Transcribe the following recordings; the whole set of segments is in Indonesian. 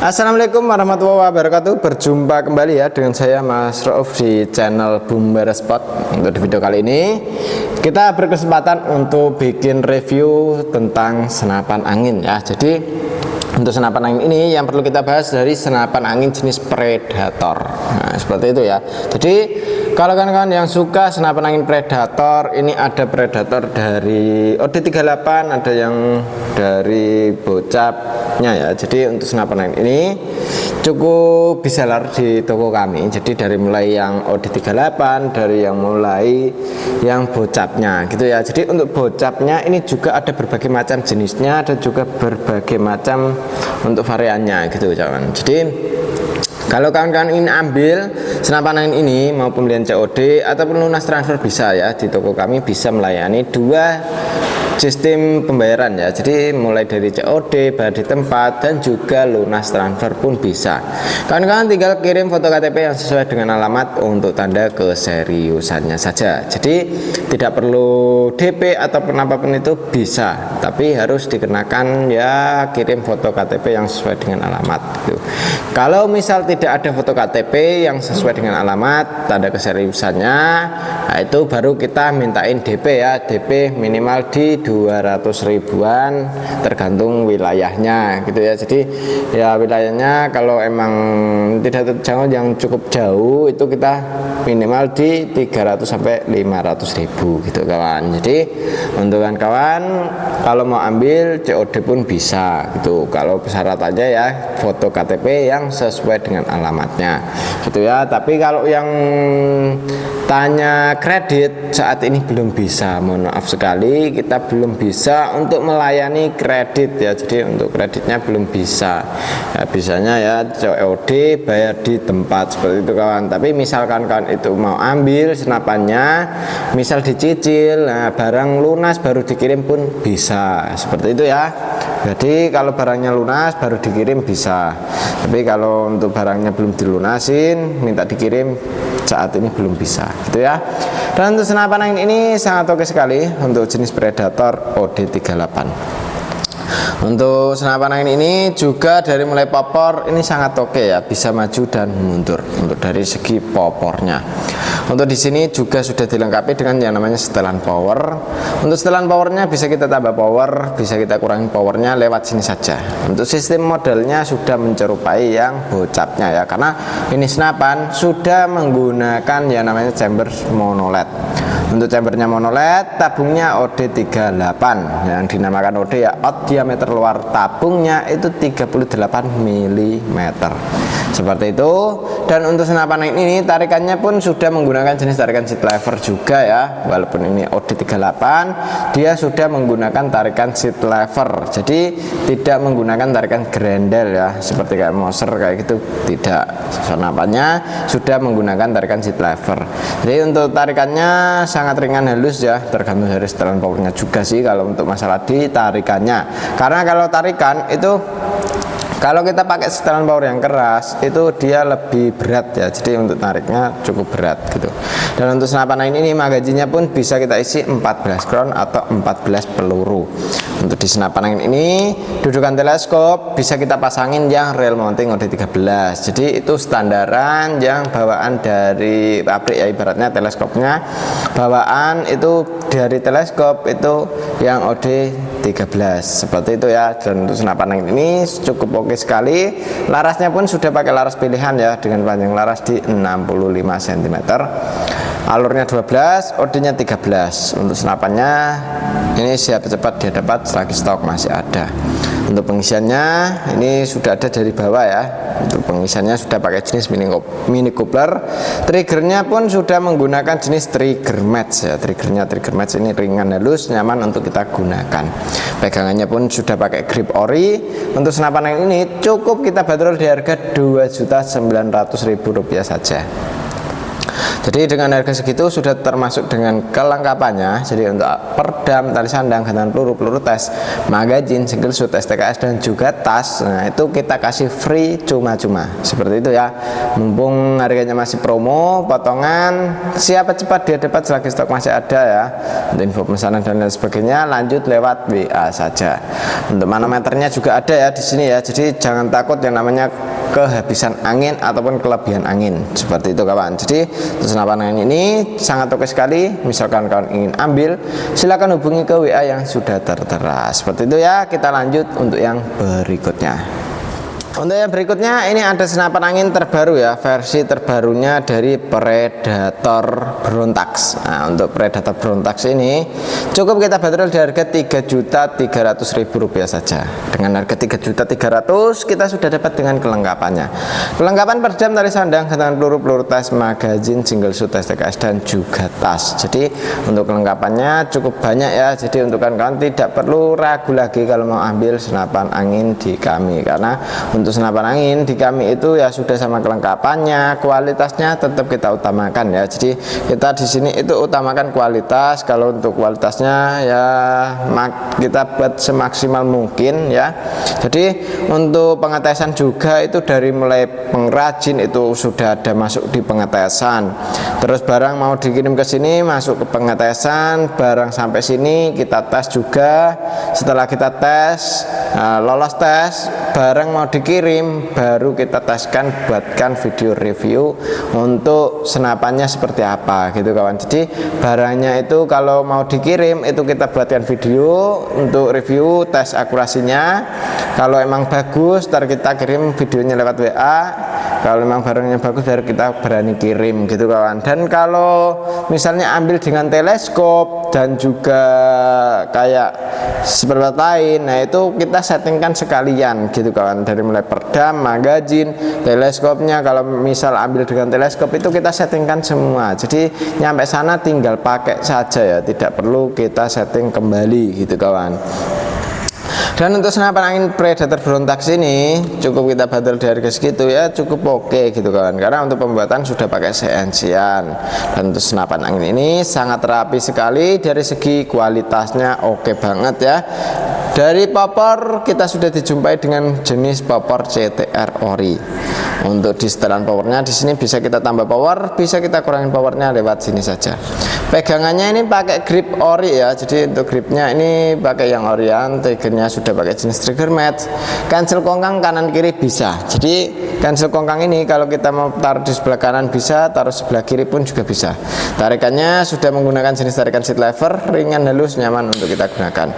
Assalamualaikum warahmatullahi wabarakatuh. Berjumpa kembali ya dengan saya Mas Rauf di channel Bumbara Spot. Untuk di video kali ini kita berkesempatan untuk bikin review tentang senapan angin ya. Jadi untuk senapan angin ini yang perlu kita bahas dari senapan angin jenis Predator. Nah, seperti itu ya. Jadi kalau kawan-kawan yang suka senapan angin Predator, ini ada Predator dari OD38, ada yang dari bocapnya ya. Jadi untuk senapan angin ini cukup bisa laris di toko kami. Jadi dari mulai yang OD38, dari yang mulai yang bocapnya gitu ya. Jadi untuk bocapnya ini juga ada berbagai macam jenisnya, ada juga berbagai macam untuk variannya gitu kawan. Jadi kalau kawan-kawan ingin ambil senapan angin ini mau pembelian COD ataupun lunas transfer bisa ya, di toko kami bisa melayani dua sistem pembayaran ya. Jadi mulai dari COD, bayar di tempat, dan juga lunas transfer pun bisa. Kawan-kawan tinggal kirim foto KTP yang sesuai dengan alamat untuk tanda keseriusannya saja. Jadi tidak perlu DP ataupun apapun itu bisa, tapi harus dikenakan ya kirim foto KTP yang sesuai dengan alamat gitu. Kalau misal tidak ada foto KTP yang sesuai dengan alamat tanda keseriusannya, nah itu baru kita mintain DP ya. DP minimal di 200 ribuan tergantung wilayahnya gitu ya. Jadi ya wilayahnya kalau emang tidak terjangkau yang cukup jauh itu kita minimal di 300 sampai 500 ribu gitu kawan. Jadi untuk kawan kalau mau ambil COD pun bisa gitu. Kalau syarat aja ya foto KTP yang sesuai dengan alamatnya gitu ya. Tapi kalau yang tanya kredit saat ini belum bisa, mohon maaf sekali kita belum bisa untuk melayani kredit ya. Jadi untuk kreditnya belum bisa ya, bisanya ya COD bayar di tempat seperti itu kawan. Tapi misalkan kawan itu mau ambil senapannya misal dicicil, nah barang lunas baru dikirim pun bisa seperti itu ya. Jadi kalau barangnya lunas baru dikirim bisa, tapi kalau untuk barangnya belum dilunasin minta dikirim saat ini belum bisa gitu ya. Dan untuk senapan angin ini sangat oke sekali untuk jenis Predator OD38. Untuk senapan angin ini juga dari mulai popor ini sangat oke ya, bisa maju dan mundur untuk dari segi popornya. Untuk di sini juga sudah dilengkapi dengan yang namanya setelan power. Untuk setelan powernya bisa kita tambah power, bisa kita kurangi powernya lewat sini saja. Untuk sistem modelnya sudah menyerupai yang bocapnya ya, karena ini senapan sudah menggunakan yang namanya chamber monoled. Untuk chambernya monoled, tabungnya OD38 yang dinamakan OD ya, out diameter luar tabungnya itu 38 mm seperti itu. Dan untuk senapan angin ini tarikannya pun sudah menggunakan jenis tarikan seat lever juga ya. Walaupun ini OD38 dia sudah menggunakan tarikan seat lever, jadi tidak menggunakan tarikan grendel ya seperti kayak Moser kayak gitu, tidak. Senapannya sudah menggunakan tarikan seat lever, jadi untuk tarikannya sangat ringan halus ya, tergantung dari setelan powernya juga sih kalau untuk masalah di tarikannya. Karena kalau tarikan itu kalau kita pakai setelan power yang keras itu dia lebih berat ya, jadi untuk tariknya cukup berat gitu. Dan untuk senapan angin ini magazinnya pun bisa kita isi 14 round atau 14 peluru. Untuk di senapan angin ini dudukan teleskop bisa kita pasangin yang rail mounting OD13, jadi itu standaran yang bawaan dari pabrik ya, ibaratnya teleskopnya bawaan itu dari teleskop itu yang OD13 seperti itu ya. Dan untuk senapan angin ini cukup oke sekali. Larasnya pun sudah pakai laras pilihan ya, dengan panjang laras di 65 cm, alurnya 12, OD-nya 13. Untuk senapannya ini siap cepat dia dapat selagi stok masih ada. Untuk pengisiannya ini sudah ada dari bawah ya. Untuk pengisiannya sudah pakai jenis mini coupler. Triggernya pun sudah menggunakan jenis trigger match ya. Trigger match ini ringan halus, nyaman untuk kita gunakan. Pegangannya pun sudah pakai grip ori. Untuk senapan angin ini cukup kita bandrol di harga Rp2.900.000 saja. Jadi dengan harga segitu sudah termasuk dengan kelengkapannya. Jadi untuk perdam, tali sandang, gantungan peluru, peluru tes, magazin, single shoot, STKS dan juga tas. Nah, itu kita kasih free cuma-cuma. Seperti itu ya. Mumpung harganya masih promo, potongan, siapa cepat dia dapat selagi stok masih ada ya. Untuk info pemesanan dan lain sebagainya lanjut lewat WA saja. Untuk manometernya juga ada ya di sini ya. Jadi jangan takut yang namanya kehabisan angin ataupun kelebihan angin, seperti itu kawan. Jadi senapan angin ini sangat oke sekali. Misalkan kawan ingin ambil, silakan hubungi ke WA yang sudah tertera. Seperti itu ya. Kita lanjut untuk yang berikutnya. Untuk yang berikutnya ini ada senapan angin terbaru ya, versi terbarunya dari Predator Brontax. Nah, untuk Predator Brontax ini cukup kita bandrol di harga Rp3.300.000 saja. Dengan harga Rp3.300.000 kita sudah dapat dengan kelengkapannya. Kelengkapan perdam, tali sandang, gantungan peluru, peluru tes, magazin, single shoot, STKS dan juga tas. Jadi untuk kelengkapannya cukup banyak ya. Jadi untuk kawan-kawan tidak perlu ragu lagi kalau mau ambil senapan angin di kami, karena untuk senapan angin di kami itu ya sudah sama kelengkapannya, kualitasnya tetap kita utamakan ya. Jadi kita di sini itu utamakan kualitas. Kalau untuk kualitasnya ya kita buat semaksimal mungkin ya. Jadi untuk pengetesan juga itu dari mulai pengrajin itu sudah ada masuk di pengetesan. Terus barang mau dikirim ke sini masuk ke pengetesan, barang sampai sini kita tes juga. Setelah kita tes, lolos tes, barang mau dikirim baru kita teskan, buatkan video review untuk senapannya seperti apa gitu kawan. Jadi barangnya itu kalau mau dikirim itu kita buatkan video untuk review, tes akurasinya. Kalau emang bagus ntar kita kirim videonya lewat WA. Kalau memang barangnya bagus baru kita berani kirim gitu kawan. Dan kalau misalnya ambil dengan teleskop dan juga kayak seperti lain, nah itu kita settingkan sekalian gitu kawan. Dari mulai perdam, magazin, teleskopnya, kalau misal ambil dengan teleskop itu kita settingkan semua. Jadi nyampe sana tinggal pakai saja ya, tidak perlu kita setting kembali gitu kawan. Dan untuk senapan angin Predator Brontax ini cukup kita bandrol di harga segitu ya, cukup oke gitu kawan. Karena untuk pembuatan sudah pakai CNC-an. Dan untuk senapan angin ini sangat rapi sekali, dari segi kualitasnya oke banget ya. Dari popor kita sudah dijumpai dengan jenis popor CTR ori. Untuk di setelan powernya di sini bisa kita tambah power, bisa kita kurangin powernya lewat sini saja. Pegangannya ini pakai grip ori ya. Jadi untuk gripnya ini pakai yang orian, triggernya sudah pakai jenis trigger mat. Cancel kongkang kanan kiri bisa. Jadi cancel kongkang ini kalau kita mau taruh di sebelah kanan bisa, taruh sebelah kiri pun juga bisa. Tarikannya sudah menggunakan jenis tarikan seat lever, ringan, halus, nyaman untuk kita gunakan.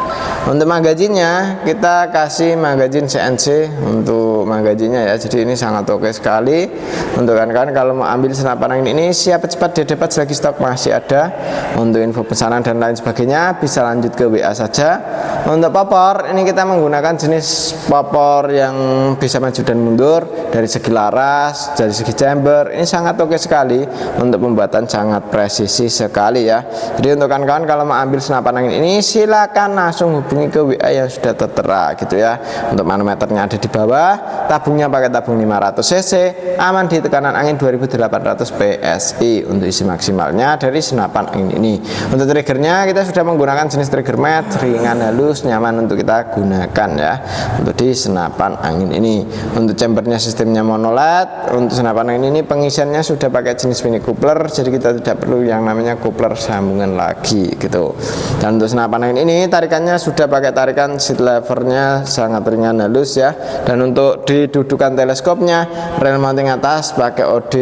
Untuk magazinnya kita kasih magazin CNC untuk magazinnya ya. Jadi ini sangat oke sekali untuk kawan-kawan kalau mau ambil senapan angin ini, siapa cepat dia dapat selagi stok masih ada. Untuk info pesanan dan lain sebagainya bisa lanjut ke WA saja. Untuk popor ini kita menggunakan jenis popor yang bisa maju dan mundur dari segi laras, dari segi chamber. Ini sangat oke sekali untuk pembuatan, sangat presisi sekali ya. Jadi untuk kawan-kawan kalau mau ambil senapan angin ini silakan langsung hubungi ke WA yang sudah tertera gitu ya. Untuk manometernya ada di bawah, tabungnya pakai tabung 500 cc, aman di tekanan angin 2800 PSI. Untuk isi maksimalnya dari senapan angin ini. Untuk triggernya kita sudah menggunakan jenis trigger mat, ringan, halus, nyaman untuk kita gunakan ya. Untuk di senapan angin ini. Untuk chambernya sistemnya monoled. Untuk senapan angin ini pengisiannya sudah pakai jenis mini coupler, jadi kita tidak perlu yang namanya coupler sambungan lagi gitu. Dan untuk senapan angin ini tarikannya sudah pakai tarikan seat levernya sangat ringan, halus ya. Dan untuk didudukan teleskopnya, rel mounting atas pakai OD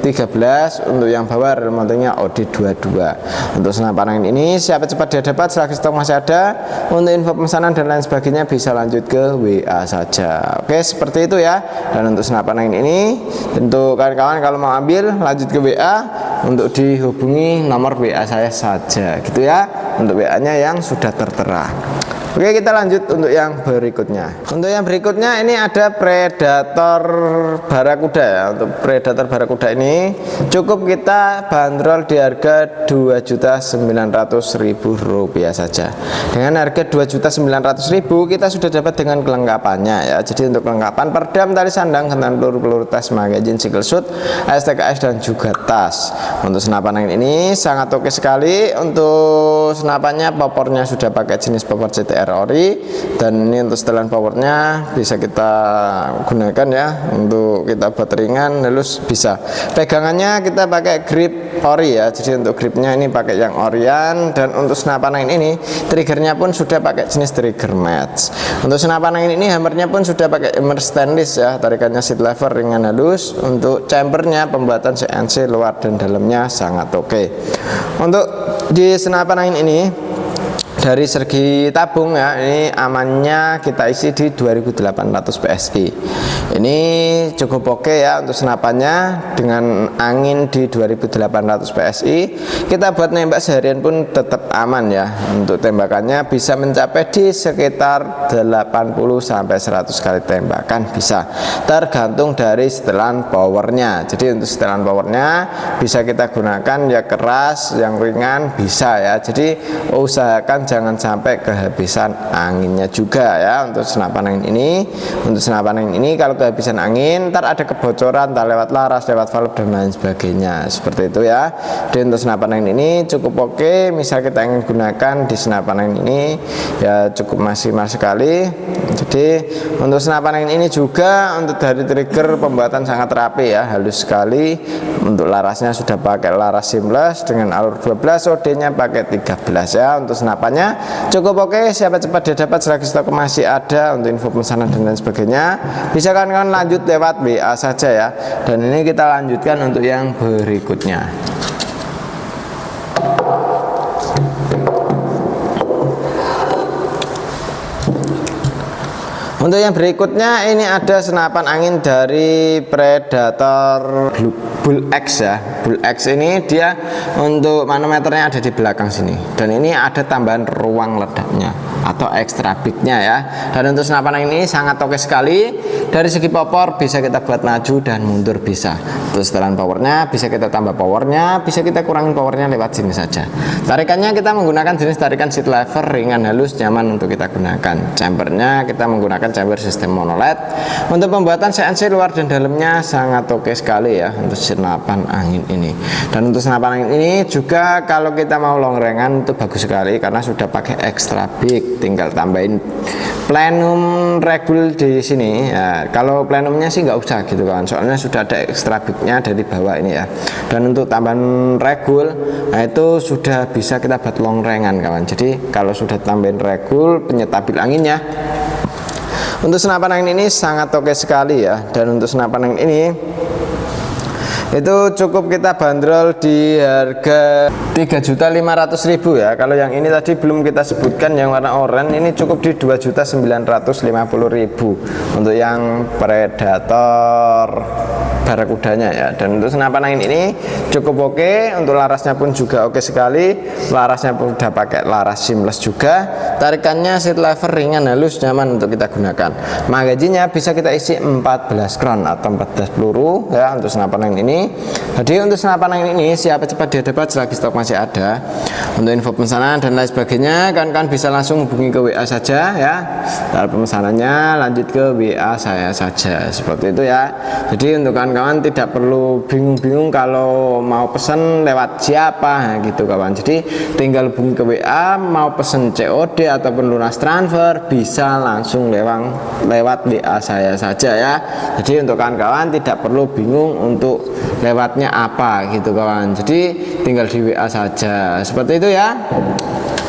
13, untuk yang bawah rel mountingnya OD 22. Untuk senapan angin ini siapa cepat dia dapat selagi stok masih ada. Untuk info pemesanan dan lain sebagainya bisa lanjut ke WA saja. Oke, seperti itu ya. Dan untuk senapan angin ini untuk kawan-kawan kalau mau ambil lanjut ke WA, untuk dihubungi nomor WA saya saja gitu ya. Untuk WA nya yang sudah tertera. Oke, kita lanjut untuk yang berikutnya. Untuk yang berikutnya ini ada Predator Barakuda ya. Untuk Predator Barakuda ini cukup kita bandrol di harga Rp2.900.000 saja. Dengan harga Rp2.900.000 kita sudah dapat dengan kelengkapannya ya. Jadi untuk kelengkapan peredam, tali sandang, gantungan peluru tes, magazine, single shoot, ASTKS dan juga tas. Untuk senapan angin ini sangat oke sekali. Untuk senapannya popornya sudah pakai jenis popor CTR ori, dan ini untuk setelan powernya bisa kita gunakan ya, untuk kita buat ringan halus bisa. Pegangannya kita pakai grip ori ya, jadi untuk gripnya ini pakai yang orian. Dan untuk senapan angin ini triggernya pun sudah pakai jenis trigger match. Untuk senapan angin ini hammernya pun sudah pakai hammer stainless ya, tarikannya seat lever ringan halus. Untuk chambernya pembuatan CNC luar dan dalamnya sangat oke. Untuk di senapan angin ini dari segi tabung ya, ini amannya kita isi di 2800 PSI. Ini cukup oke ya untuk senapannya, dengan angin di 2800 PSI kita buat nembak seharian pun tetap aman ya. Untuk tembakannya bisa mencapai di sekitar 80 sampai 100 kali tembakan bisa, tergantung dari setelan powernya. Jadi untuk setelan powernya bisa kita gunakan ya keras, yang ringan bisa ya. Jadi usahakan jangan sampai kehabisan anginnya juga ya untuk senapan angin ini. Untuk senapan angin ini kalau kehabisan angin ntar ada kebocoran, entah lewat laras, lewat valve dan lain sebagainya, seperti itu ya. Dan untuk senapan angin ini cukup oke. Misal kita ingin gunakan di senapan angin ini ya cukup maksimal sekali. Jadi untuk senapan angin ini juga untuk dari trigger pembuatan sangat rapi ya, halus sekali. Untuk larasnya sudah pakai laras seamless dengan alur 12, OD nya pakai 13 ya. Untuk senapannya cukup oke, siapa cepat dia dapat, selagi stok masih ada. Untuk info pemesanan dan lain sebagainya bisa kawan-kawan lanjut lewat WA saja ya. Dan ini kita lanjutkan untuk yang berikutnya. Untuk yang berikutnya ini ada senapan angin dari Predator Bull X ya. Bull X ini dia untuk manometernya ada di belakang sini, dan ini ada tambahan ruang ledaknya atau extra bignya ya. Dan untuk senapan angin ini sangat oke sekali. Dari segi popor bisa kita buat maju dan mundur bisa. Terus setelan powernya bisa kita tambah powernya, bisa kita kurangin powernya lewat sini saja. Tarikannya kita menggunakan jenis tarikan seat lever ringan halus, nyaman untuk kita gunakan. Chambernya kita menggunakan chamber sistem monoled. Untuk pembuatan CNC luar dan dalamnya sangat oke sekali ya untuk senapan angin ini. Dan untuk senapan angin ini juga kalau kita mau long range itu bagus sekali karena sudah pakai extra big. Tinggal tambahin plenum regul di sini ya. Kalau plenumnya sih nggak usah gitu kan, soalnya sudah ada extra bignya dari bawah ini ya. Dan untuk tambahan regul, nah itu sudah bisa kita buat long range kawan. Jadi kalau sudah tambahin regul penyetabil anginnya, untuk senapan angin ini sangat oke sekali ya. Dan untuk senapan angin ini itu cukup kita bandrol di harga 3.500.000 ya. Kalau yang ini tadi belum kita sebutkan, yang warna oranye ini cukup di 2.950.000 untuk yang Predator Barakudanya ya. Dan untuk senapan angin ini cukup oke. Untuk larasnya pun juga oke sekali. Larasnya pun udah pakai laras seamless juga. Tarikannya seat lever ringan halus, nyaman untuk kita gunakan. Magazinnya bisa kita isi 14 crown atau 14 peluru ya untuk senapan angin ini. Jadi untuk senapan angin ini siapa cepat dia dapat, selagi stok masih ada. Untuk info pemesanan dan lain sebagainya kan bisa langsung hubungi ke WA saja ya. Kalau pemesanannya lanjut ke WA saya saja, seperti itu ya. Jadi untuk kawan-kawan tidak perlu bingung-bingung kalau mau pesan lewat siapa gitu kawan. Jadi tinggal hubungi ke WA, mau pesen COD ataupun lunas transfer bisa langsung lewat WA saya saja ya. Jadi untuk kawan-kawan tidak perlu bingung untuk lewatnya apa gitu kawan. Jadi tinggal di WA saja, seperti itu ya.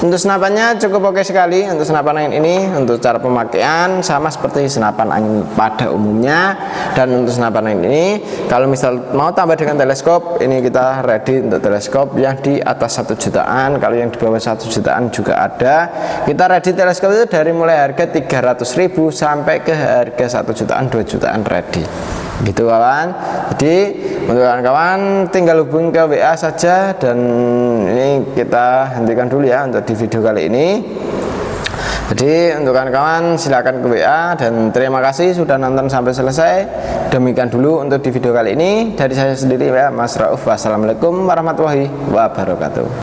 Untuk senapannya cukup oke sekali. Untuk senapan angin ini untuk cara pemakaian sama seperti senapan angin pada umumnya. Dan untuk senapan angin ini kalau misal mau tambah dengan teleskop, ini kita ready untuk teleskop yang di atas 1 jutaan. Kalau yang di bawah 1 jutaan juga ada. Kita ready teleskop itu dari mulai harga 300.000 sampai ke harga 1 jutaan, 2 jutaan ready gitu kawan. Jadi untuk kawan-kawan tinggal hubungi ke WA saja. Dan ini kita hentikan dulu ya untuk di video kali ini. Jadi untuk kawan-kawan silakan ke WA, dan terima kasih sudah nonton sampai selesai. Demikian dulu untuk di video kali ini dari saya sendiri ya, Mas Rauf. Wassalamualaikum warahmatullahi wabarakatuh.